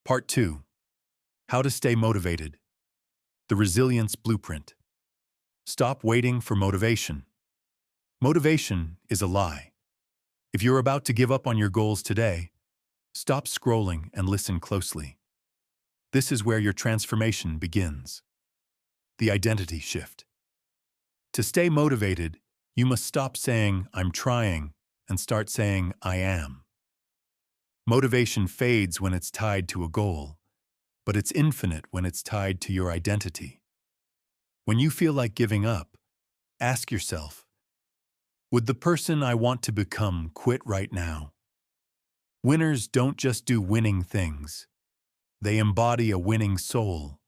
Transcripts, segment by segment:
Part 2. How to stay motivated. The Resilience Blueprint. Stop waiting for motivation. Motivation is a lie. If you're about to give up on your goals today, stop scrolling and listen closely. This is where your transformation begins. The identity shift. To stay motivated, you must stop saying, "I'm trying," and start saying, "I am." Motivation fades when it's tied to a goal, but it's infinite when it's tied to your identity. When you feel like giving up, ask yourself, would the person I want to become quit right now? Winners don't just do winning things. They embody a winning soul.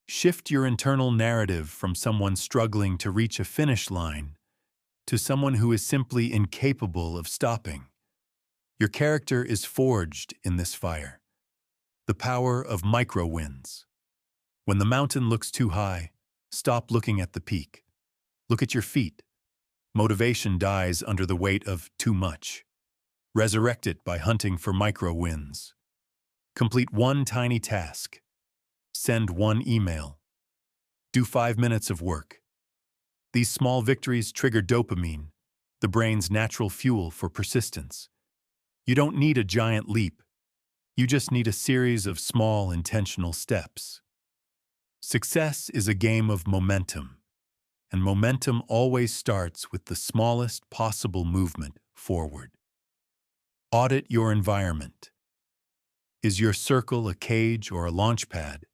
Shift your internal narrative from someone struggling to reach a finish line to someone who is simply incapable of stopping. Your character is forged in this fire. The power of micro wins. When the mountain looks too high, stop looking at the peak. Look at your feet. Motivation dies under the weight of too much. Resurrect it by hunting for micro wins. Complete one tiny task. Send one email. Do 5 minutes of work. These small victories trigger dopamine, the brain's natural fuel for persistence. You don't need a giant leap. You just need a series of small, intentional steps. Success is a game of momentum, and momentum always starts with the smallest possible movement forward. Audit your environment. Is your circle a cage or a launch pad?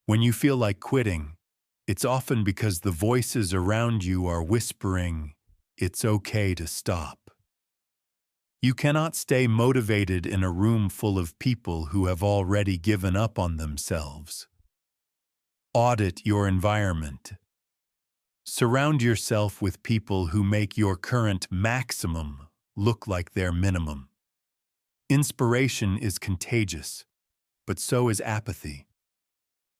When you feel like quitting, it's often because the voices around you are whispering, "It's okay to stop." You cannot stay motivated in a room full of people who have already given up on themselves. Audit your environment. Surround yourself with people who make your current maximum look like their minimum. Inspiration is contagious, but so is apathy.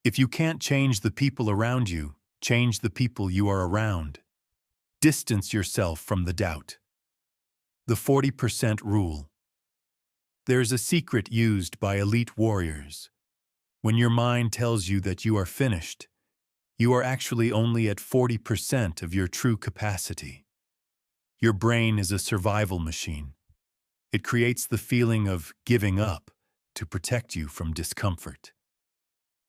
If you can't change the people around you, change the people you are around. Distance yourself from the doubt. The 40% rule. There's a secret used by elite warriors. When your mind tells you that you are finished, you are actually only at 40% of your true capacity. Your brain is a survival machine. It creates the feeling of giving up to protect you from discomfort.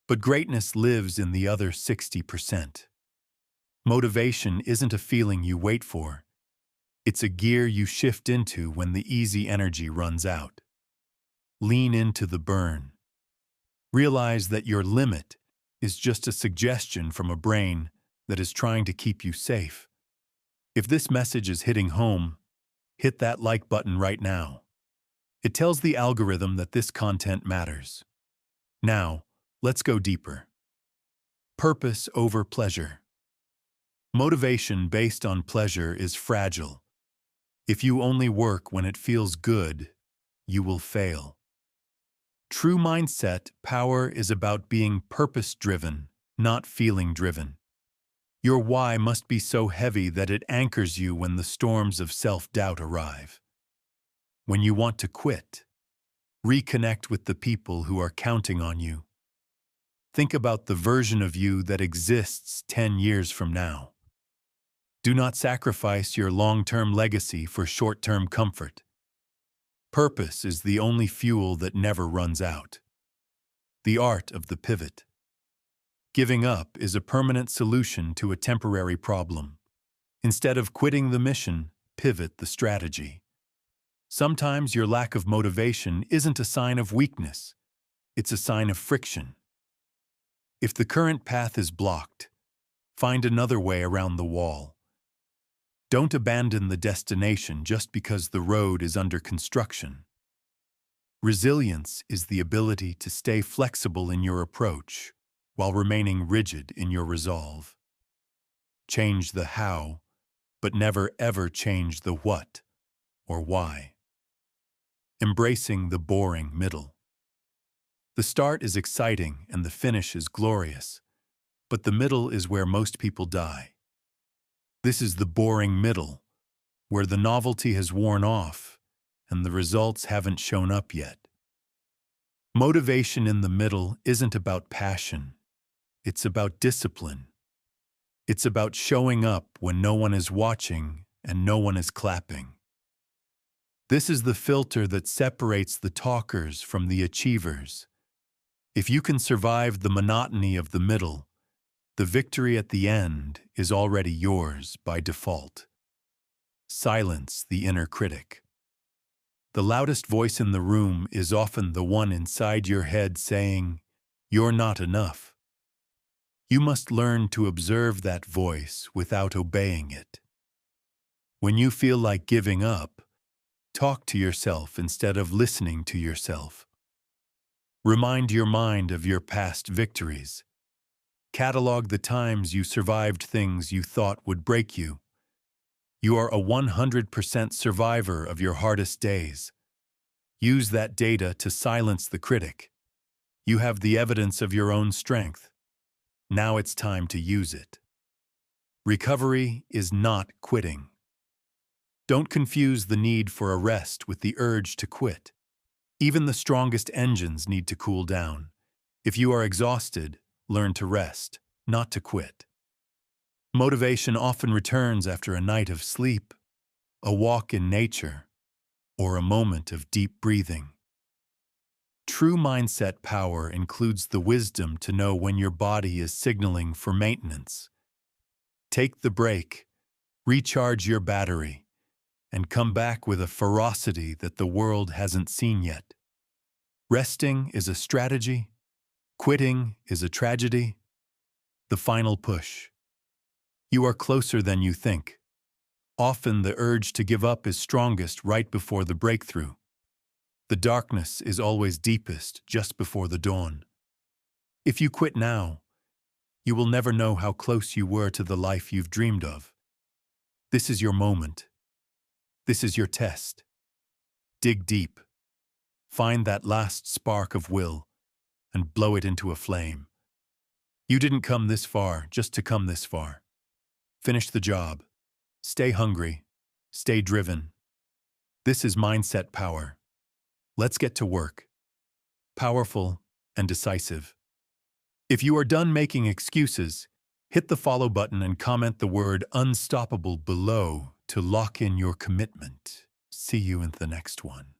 But greatness lives in the other 60%. Motivation isn't a feeling you wait for. It's a gear you shift into when the easy energy runs out. Lean into the burn. Realize that your limit is just a suggestion from a brain that is trying to keep you safe. If this message is hitting home, hit that like button right now. It tells the algorithm that this content matters. Now, let's go deeper. Purpose over pleasure. Motivation based on pleasure is fragile. If you only work when it feels good, you will fail. True mindset power is about being purpose-driven, not feeling-driven. Your why must be so heavy that it anchors you when the storms of self-doubt arrive. When you want to quit, reconnect with the people who are counting on you. Think about the version of you that exists 10 years from now. Do not sacrifice your long-term legacy for short-term comfort. Purpose is the only fuel that never runs out. The art of the pivot. Giving up is a permanent solution to a temporary problem. Instead of quitting the mission, pivot the strategy. Sometimes your lack of motivation isn't a sign of weakness. It's a sign of friction. If the current path is blocked, find another way around the wall. Don't abandon the destination just because the road is under construction. Resilience is the ability to stay flexible in your approach while remaining rigid in your resolve. Change the how, but never ever change the what or why. Embracing the boring middle. The start is exciting and the finish is glorious, but the middle is where most people die. This is the boring middle, where the novelty has worn off and the results haven't shown up yet. Motivation in the middle isn't about passion. It's about discipline. It's about showing up when no one is watching and no one is clapping. This is the filter that separates the talkers from the achievers. If you can survive the monotony of the middle, the victory at the end is already yours by default. Silence the inner critic. The loudest voice in the room is often the one inside your head saying, "You're not enough." You must learn to observe that voice without obeying it. When you feel like giving up, talk to yourself instead of listening to yourself. Remind your mind of your past victories. Catalog the times you survived things you thought would break you. You are a 100% survivor of your hardest days. Use that data to silence the critic. You have the evidence of your own strength. Now it's time to use it. Recovery is not quitting. Don't confuse the need for a rest with the urge to quit. Even the strongest engines need to cool down. If you are exhausted, learn to rest, not to quit. Motivation often returns after a night of sleep, a walk in nature, or a moment of deep breathing. True mindset power includes the wisdom to know when your body is signaling for maintenance. Take the break, recharge your battery, and come back with a ferocity that the world hasn't seen yet. Resting is a strategy, quitting is a tragedy. The final push. You are closer than you think. Often the urge to give up is strongest right before the breakthrough. The darkness is always deepest just before the dawn. If you quit now, you will never know how close you were to the life you've dreamed of. This is your moment. This is your test. Dig deep. Find that last spark of will and blow it into a flame. You didn't come this far just to come this far. Finish the job. Stay hungry. Stay driven. This is mindset power. Let's get to work. Powerful and decisive. If you are done making excuses, hit the follow button and comment the word unstoppable below to lock in your commitment. See you in the next one.